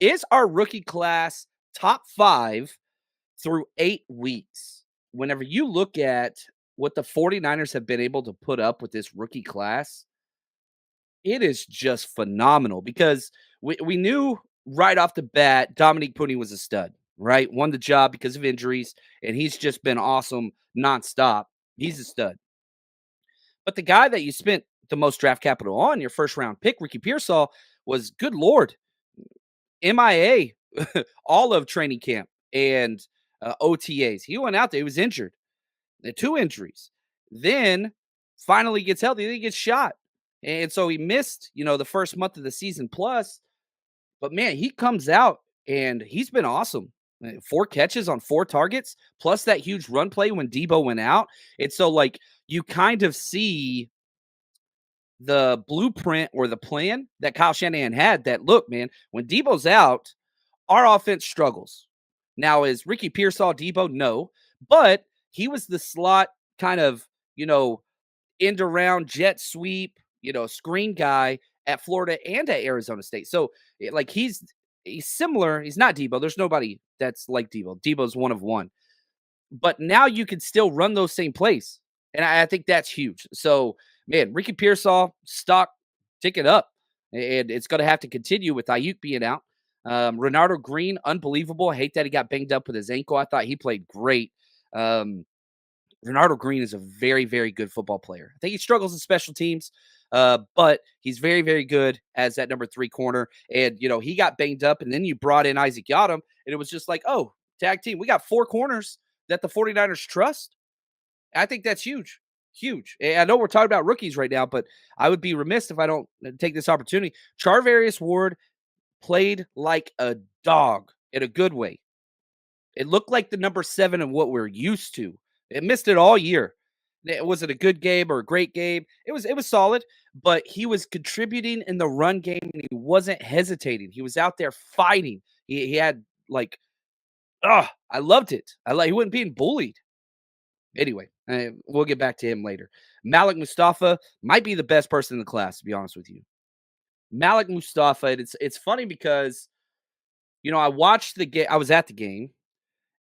Is our rookie class top 5 through 8 weeks? Whenever you look at what the 49ers have been able to put up with this rookie class, it is just phenomenal because we knew right off the bat Dominique Puni was a stud, right? Won the job because of injuries, and he's just been awesome nonstop. He's a stud. But the guy that you spent the most draft capital on, your first round pick, Ricky Pearsall, was good Lord, MIA all of training camp and OTAs. He went out there, he was injured, 2 injuries. Then finally gets healthy, then he gets shot. And so he missed, the first month of the season plus. But man, he comes out and he's been awesome. 4 catches on 4 targets, plus that huge run play when Debo went out. And so, like, you kind of see the blueprint or the plan that Kyle Shanahan had that, look, man, when Debo's out, our offense struggles. Now, is Ricky Pearsall Debo? No, but he was the slot kind of, end around jet sweep, screen guy at Florida and at Arizona State. So, like, he's similar. He's not Debo. There's nobody that's like Debo. Debo's one of one. But now you can still run those same plays. And I think that's huge. So, man, Ricky Pearsall, stock ticket up. And it's going to have to continue with Ayuk being out. Renardo Green, unbelievable. I hate that he got banged up with his ankle. I thought he played great. Renardo Green is a very, very good football player. I think he struggles in special teams, but he's very, very good as that number 3 corner. And, he got banged up, and then you brought in Isaac Yadam, and it was just like, oh, tag team. We got 4 corners that the 49ers trust. I think that's huge. Huge. I know we're talking about rookies right now, but I would be remiss if I don't take this opportunity. Charvarius Ward played like a dog in a good way. It looked like the number 7 of what we're used to. It missed it all year. Was it a good game or a great game? It was solid, but he was contributing in the run game and he wasn't hesitating. He was out there fighting. He had like, I loved it. He wasn't being bullied. Anyway, we'll get back to him later. Malik Mustafa might be the best person in the class, to be honest with you. Malik Mustafa, it's funny because, I watched the game. I was at the game,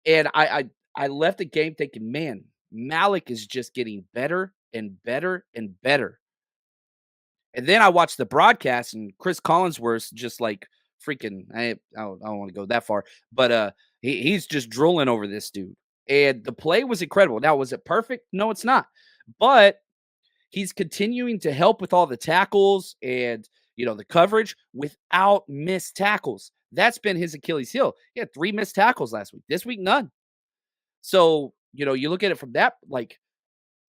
and I left the game thinking, man, Malik is just getting better and better and better. And then I watched the broadcast, and Chris Collinsworth just like freaking, I don't want to go that far, but he's just drooling over this dude. And the play was incredible. Now, was it perfect? No, it's not. But he's continuing to help with all the tackles and, the coverage without missed tackles. That's been his Achilles heel. He had 3 missed tackles last week. This week, none. So, you look at it from that, like,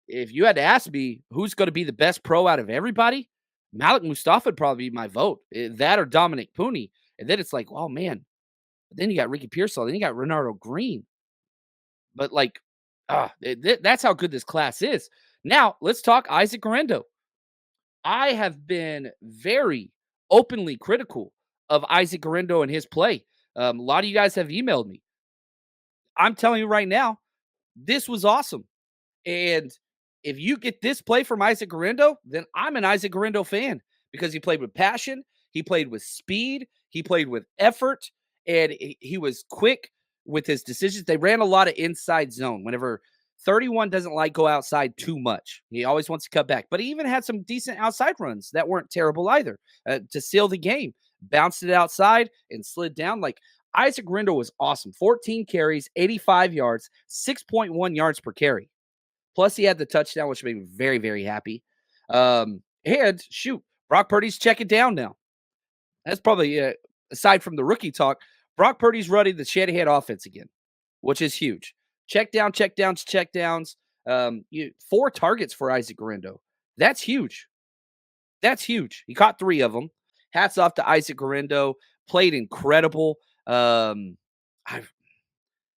if you had to ask me who's going to be the best pro out of everybody, Malik Mustafa would probably be my vote. That or Dominic Puni. And then it's like, oh, man. But then you got Ricky Pearsall. Then you got Renardo Green. But, like, that's how good this class is. Now, let's talk Isaac Guerendo. I have been very openly critical of Isaac Guerendo and his play. A lot of you guys have emailed me. I'm telling you right now, this was awesome. And if you get this play from Isaac Guerendo, then I'm an Isaac Guerendo fan because he played with passion, he played with speed, he played with effort, and he was quick with his decisions. They ran a lot of inside zone. Whenever 31 doesn't like go outside too much, he always wants to cut back. But he even had some decent outside runs that weren't terrible either to seal the game. Bounced it outside and slid down. Like, Isaac Guerendo was awesome. 14 carries, 85 yards, 6.1 yards per carry. Plus, he had the touchdown, which made me very, very happy. And shoot, Brock Purdy's checking down now. That's probably, aside from the rookie talk, Brock Purdy's running the Shanahan offense again, which is huge. Check down, check downs, check downs. 4 targets for Isaac Guerendo. That's huge. That's huge. He caught 3 of them. Hats off to Isaac Guerendo. Played incredible.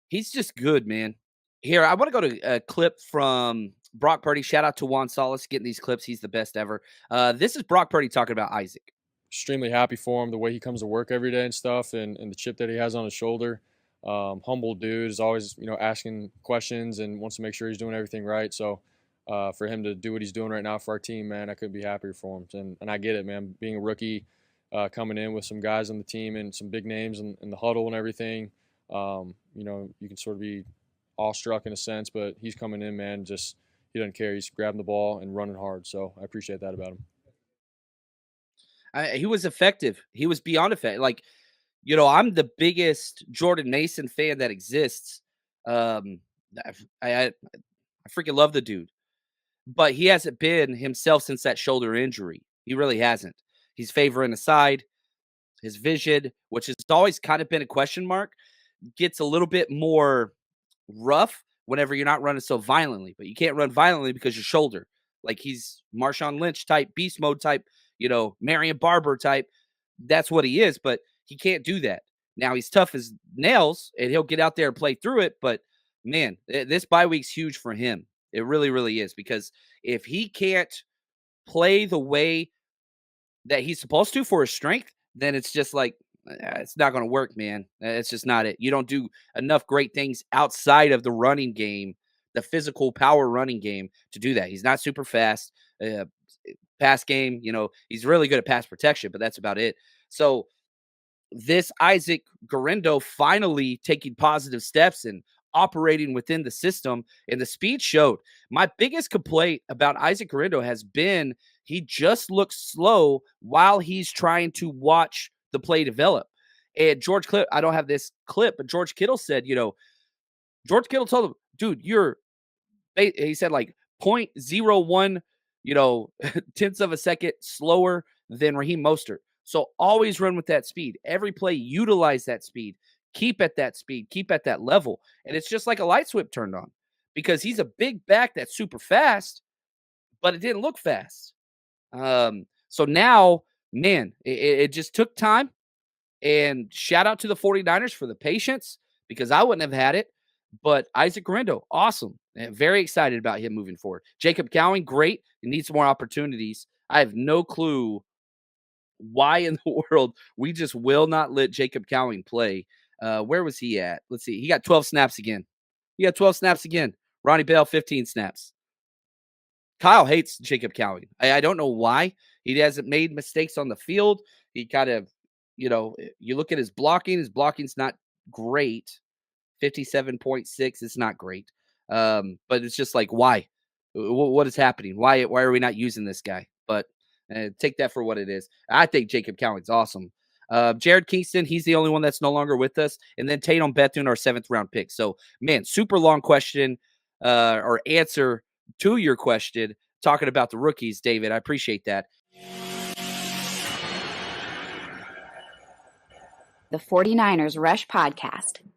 He's just good, man. Here, I want to go to a clip from Brock Purdy. Shout out to Juan Salas getting these clips. He's the best ever. This is Brock Purdy talking about Isaac. Extremely happy for him, the way he comes to work every day and stuff, and the chip that he has on his shoulder. Humble dude, is always asking questions and wants to make sure he's doing everything right. So for him to do what he's doing right now for our team, man, I couldn't be happier for him. And I get it, man. Being a rookie, coming in with some guys on the team and some big names in the huddle and everything. You can sort of be awestruck in a sense, but he's coming in, man, just he doesn't care. He's grabbing the ball and running hard. So I appreciate that about him. He was effective. He was beyond effective. Like, I'm the biggest Jordan Mason fan that exists. Um, I freaking love the dude, but he hasn't been himself since that shoulder injury. He really hasn't. He's favoring the side. His vision, which has always kind of been a question mark, gets a little bit more rough whenever you're not running so violently. But you can't run violently because your shoulder. Like he's Marshawn Lynch type, beast mode type, Marion Barber type. That's what he is, but he can't do that. Now he's tough as nails and he'll get out there and play through it. But man, this bye week's huge for him. It really, really is, because if he can't play the way that he's supposed to for his strength, then it's just like, it's not going to work, man. It's just not it. You don't do enough great things outside of the running game, the physical power running game, to do that. He's not super fast. Pass game, he's really good at pass protection, but that's about it. So this Isaac Guerendo finally taking positive steps and operating within the system, and the speed showed. My biggest complaint about Isaac Guerendo has been he just looks slow while he's trying to watch the play develop. And I don't have this clip, but George Kittle said, George Kittle told him, dude, he said like 0.01, tenths of a second slower than Raheem Mostert. So always run with that speed. Every play, utilize that speed. Keep at that speed. Keep at that level. And it's just like a light switch turned on, because he's a big back that's super fast, but it didn't look fast. So now, man, it just took time. And shout out to the 49ers for the patience, because I wouldn't have had it. But Isaac Guerendo, awesome. And very excited about him moving forward. Jacob Cowing, great. He needs some more opportunities. I have no clue why in the world we just will not let Jacob Cowing play. Where was he at? Let's see. He got 12 snaps again. Ronnie Bell, 15 snaps. Kyle hates Jacob Cowing. I don't know why. He hasn't made mistakes on the field. He kind of, you look at his blocking. His blocking's not great. 57.6. It's not great. But it's just like, why? What is happening? Why are we not using this guy? But take that for what it is. I think Jacob Cowing's awesome. Jared Kingston, he's the only one that's no longer with us. And then Tatum Bethune, our 7th round pick. So, man, super long question or answer to your question talking about the rookies, David. I appreciate that. The 49ers Rush Podcast.